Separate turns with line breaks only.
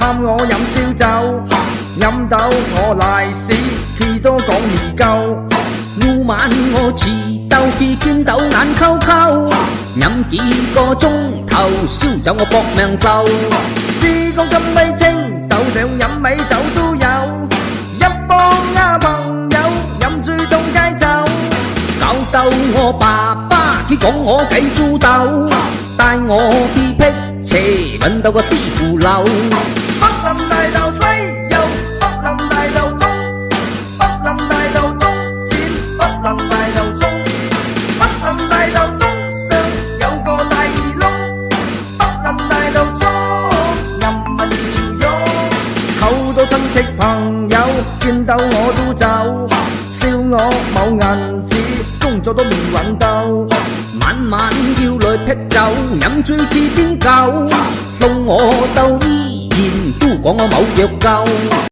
喊我飲燒酒，飲到我賴屎，佢都講未夠。
每晚我遲到去見到眼溝溝，飲幾個鐘頭燒酒我搏命鬥。
支公金咪清，斗上飲米酒都有，一幫朋友飲醉當街走，
搞到我爸爸佢講我計豬鬥，帶我去辟邪揾到個地庫樓。
北林大道西右，北林大道東，北林大道東轉北林大道中，北林大道東上有個大耳窿，北林大道中人民潮湧，好多親戚朋友見到我都走，笑我冇銀紙，工作都未揾到，
晚晚要來劈酒，飲醉似癲狗，到我到醫院都講我冇藥救。